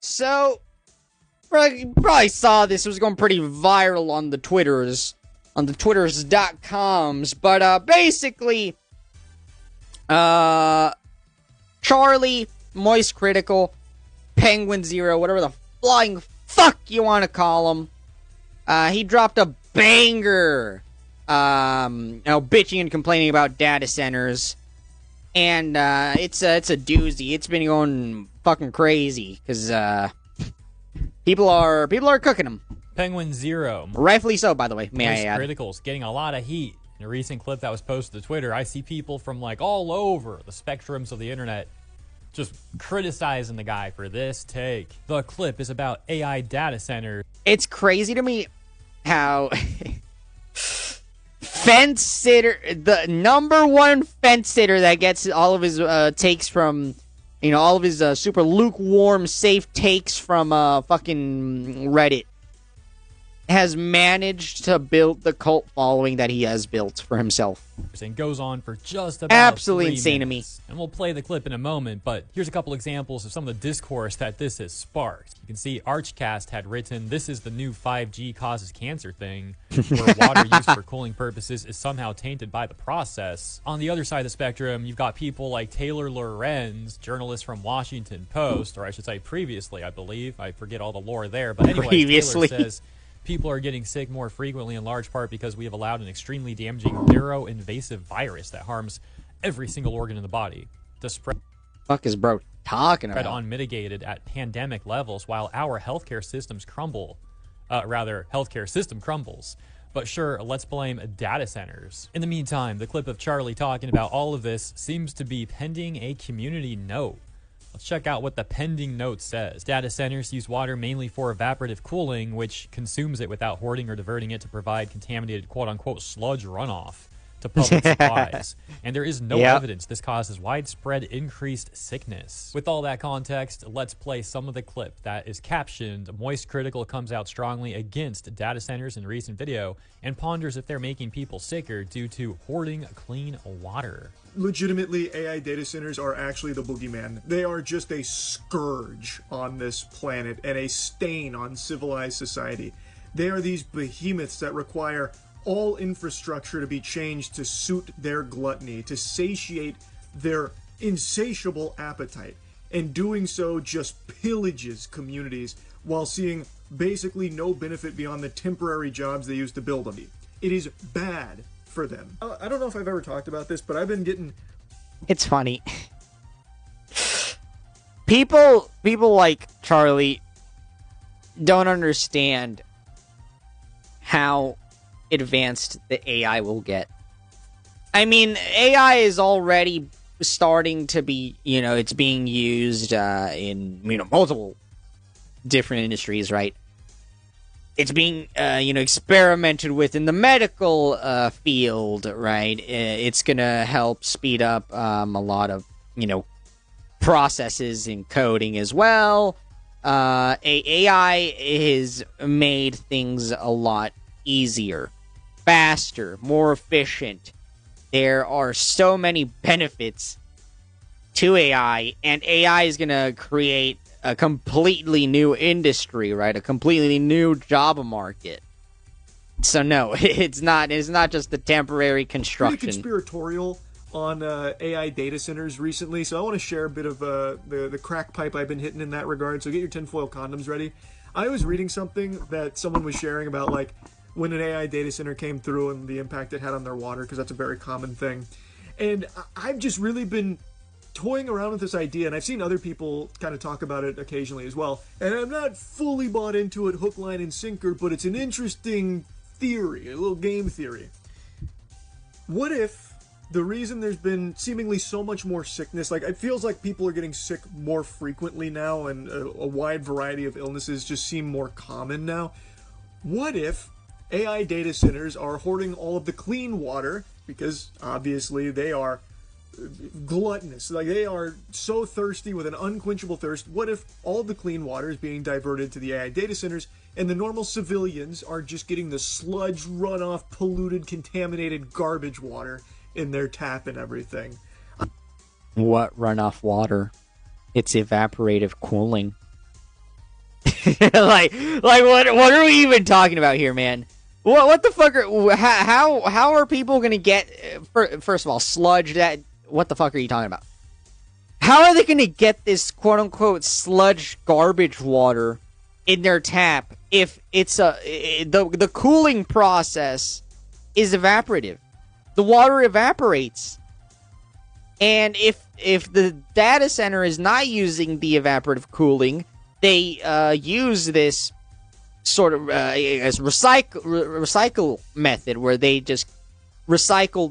So, you probably saw this. It was going pretty viral on the Twitters, on the Twitters.coms. But, basically, Charlie, Moist Critical, Penguin Zero, whatever the flying fuck you want to call him, he dropped a banger, bitching and complaining about data centers. And, it's a doozy. It's been going fucking crazy, because, people are cooking them. Penguin Zero. Rightfully so, by the way, may I add. Critical's getting a lot of heat. In a recent clip that was posted to Twitter, I see people from, like, all over the spectrums of the internet just criticizing the guy for this take. The clip is about AI data centers. It's crazy to me how fence sitter, the number one fence sitter that gets all of his takes from, all of his super lukewarm, safe takes from fucking Reddit, has managed to build the cult following that he has built for himself. And goes on for just about absolutely 3 insane minutes. And we'll play the clip in a moment, but here's a couple examples of some of the discourse that this has sparked. You can see Archcast had written, "This is the new 5G causes cancer thing, where water used for cooling purposes is somehow tainted by the process." On the other side of the spectrum, you've got people like Taylor Lorenz, journalist from Washington Post, or I should say previously, I believe. I forget all the lore there, but anyway, previously. Taylor says, people are getting sick more frequently in large part because we have allowed an extremely damaging neuro-invasive virus that harms every single organ in the body to spread. Fuck is bro talking about? Unmitigated at pandemic levels while our healthcare systems crumble. Healthcare system crumbles. But sure, let's blame data centers. In the meantime, the clip of Charlie talking about all of this seems to be pending a community note. Let's check out what the pending note says. Data centers use water mainly for evaporative cooling, which consumes it without hoarding or diverting it to provide contaminated quote-unquote sludge runoff to public supplies. And there is no evidence this causes widespread increased sickness. With all that context, let's play some of the clip that is captioned, "Moist Critical comes out strongly against data centers in a recent video and ponders if they're making people sicker due to hoarding clean water." Legitimately, AI data centers are actually the boogeyman. They are just a scourge on this planet and a stain on civilized society. They are these behemoths that require all infrastructure to be changed to suit their gluttony, to satiate their insatiable appetite. And doing so just pillages communities while seeing basically no benefit beyond the temporary jobs they use to build them. It is bad for them. I don't know if I've ever talked about this, but I've been getting... It's funny. People like Charlie don't understand how advanced the AI will get. I mean, AI is already starting to be, it's being used in, multiple different industries, right? It's being, experimented with in the medical field, right? It's going to help speed up a lot of, processes in coding as well. AI has made things a lot easier, faster, more efficient. There are so many benefits to AI, and AI is going to create a completely new industry, right? A completely new job market. So no, it's not just the temporary construction. Pretty conspiratorial on AI data centers recently, so I want to share a bit of the crack pipe I've been hitting in that regard, so get your tinfoil condoms ready. I was reading something that someone was sharing about, like, when an AI data center came through and the impact it had on their water, because that's a very common thing. And I've just really been toying around with this idea, and I've seen other people kind of talk about it occasionally as well, and I'm not fully bought into it hook, line, and sinker, but it's an interesting theory, a little game theory. What if the reason there's been seemingly so much more sickness, like, it feels like people are getting sick more frequently now, and a wide variety of illnesses just seem more common now. What if AI data centers are hoarding all of the clean water, because obviously they are gluttonous, like they are so thirsty with an unquenchable thirst? What if all the clean water is being diverted to the AI data centers and the normal civilians are just getting the sludge, runoff, polluted, contaminated garbage water in their tap and everything? What runoff water? It's evaporative cooling. What are we even talking about here, man? What the fuck how are people gonna get first of all sludge that what the fuck are you talking about? How are they gonna get this quote unquote sludge garbage water in their tap if it's the cooling process is evaporative? The water evaporates. And if the data center is not using the evaporative cooling, they use this sort of as recycle method where they just recycle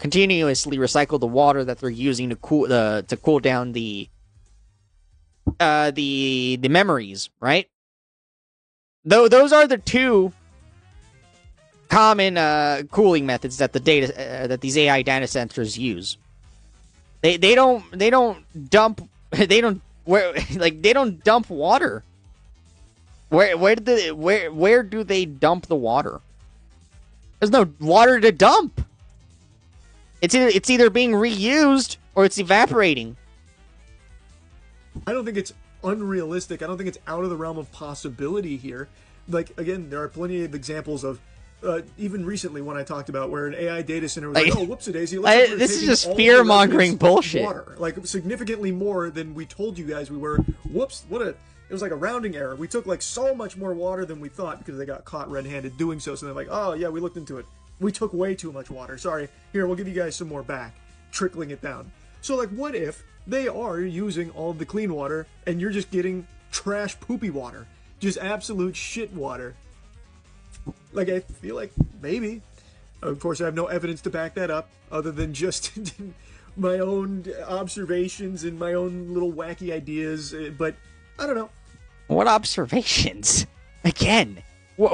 continuously recycle the water that they're using to cool down the memories, right? Though those are the two common cooling methods that that these AI data centers use. They don't dump water. Where do they dump the water? There's no water to dump. It's either being reused or it's evaporating. I don't think it's unrealistic. I don't think it's out of the realm of possibility here. Like, again, there are plenty of examples of even recently when I talked about where an AI data center was like, oh, whoopsie-daisy. This is just fear-mongering bullshit. Water, like, significantly more than we told you guys we were. Whoops, it was like a rounding error. We took, like, so much more water than we thought because they got caught red-handed doing so. So they're like, oh, yeah, we looked into it. We took way too much water. Sorry. Here, we'll give you guys some more back. Trickling it down. So, like, what if they are using all of the clean water and you're just getting trash poopy water? Just absolute shit water. Like, I feel like maybe. Of course, I have no evidence to back that up other than just my own observations and my own little wacky ideas. But I don't know. What observations? Again, what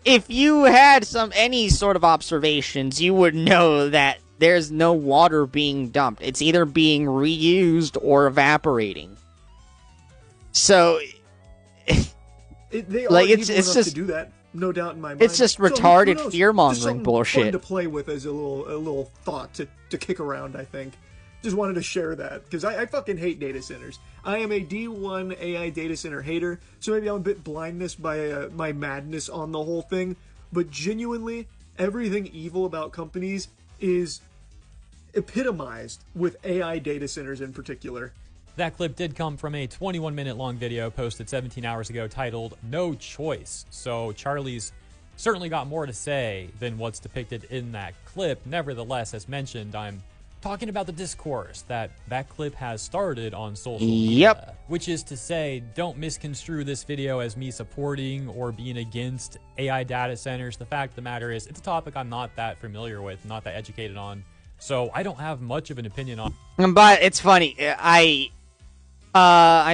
if you had any sort of observations, you would know that there's no water being dumped. It's either being reused or evaporating. So, they are it's just to do that, no doubt in my mind. It's just retarded fear-mongering bullshit. Fun to play with as a little thought to kick around. I think. Just wanted to share that because I fucking hate data centers. I am a D1 AI data center hater, so maybe I'm a bit blindness by my madness on the whole thing. But genuinely, everything evil about companies is epitomized with AI data centers in particular. That clip did come from a 21-minute long video posted 17 hours ago titled No Choice. So Charlie's certainly got more to say than what's depicted in that clip. Nevertheless, as mentioned, I'm talking about the discourse that clip has started on social media. Which is to say, don't misconstrue this video as me supporting or being against AI data centers. The fact of the matter is, it's a topic I'm not that familiar with, not that educated on. So I don't have much of an opinion on. But it's funny. I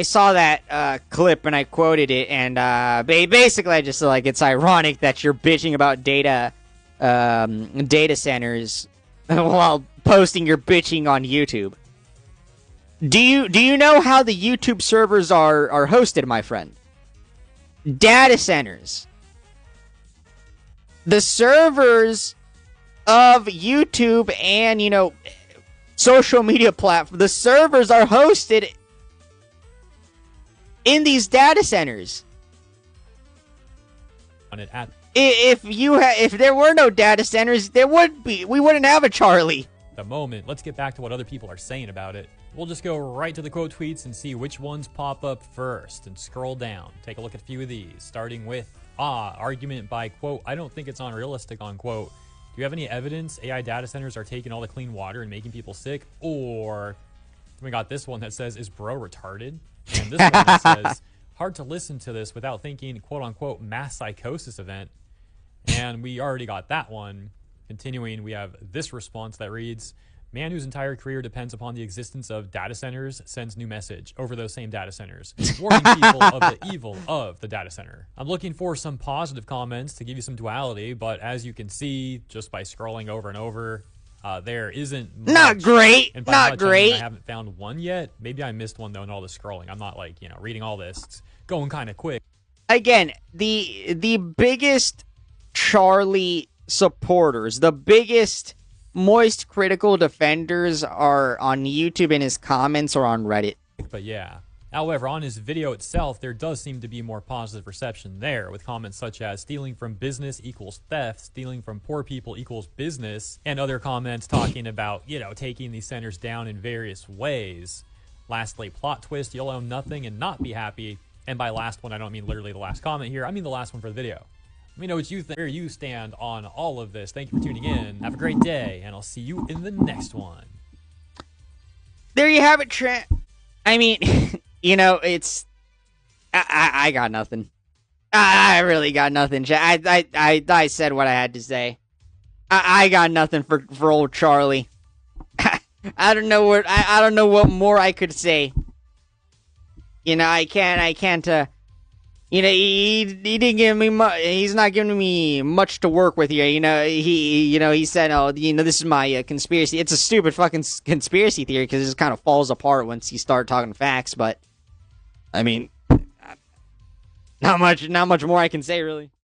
saw that clip and I quoted it, and basically I just it's ironic that you're bitching about data centers while posting your bitching on YouTube. Do you know how the YouTube servers are hosted, my friend? Data centers. The servers of YouTube and social media platforms, the servers are hosted in these data centers. If there were no data centers, we wouldn't have a Charlie. The moment. Let's get back to what other people are saying about it. We'll just go right to the quote tweets and see which ones pop up first and scroll down. Take a look at a few of these, starting with argument by quote, I don't think it's unrealistic on quote. Do you have any evidence AI data centers are taking all the clean water and making people sick? Or we got this one that says, is bro retarded? And this one that says, hard to listen to this without thinking quote unquote mass psychosis event. And we already got that one. Continuing, we have this response that reads, man whose entire career depends upon the existence of data centers sends new message over those same data centers, warning people of the evil of the data center. I'm looking for some positive comments to give you some duality, but as you can see, just by scrolling over and over, there isn't much. Not great. And by not much, great. I haven't found one yet. Maybe I missed one, though, in all the scrolling. I'm not, reading all this. It's going kind of quick. Again, the biggest Charlie supporters, the biggest moist critical defenders are on YouTube in his comments or on Reddit. But yeah, However, on his video itself, there does seem to be more positive reception there, with comments such as stealing from business equals theft, stealing from poor people equals business, and other comments talking about, taking these centers down in various ways. Lastly, plot twist, you'll own nothing and not be happy. And by last one, I don't mean literally the last comment here, I mean the last one for the video. Let me know what you think, where you stand on all of this. Thank you for tuning in. Have a great day, and I'll see you in the next one. There you have it, Trent. I mean, it's... I got nothing. I really got nothing. I said what I had to say. I got nothing for old Charlie. I don't know what more I could say. I can't, he didn't give me much. He's not giving me much to work with here. He said, "Oh, this is my conspiracy." It's a stupid fucking conspiracy theory because it just kind of falls apart once you start talking facts. But I mean, not much more I can say really.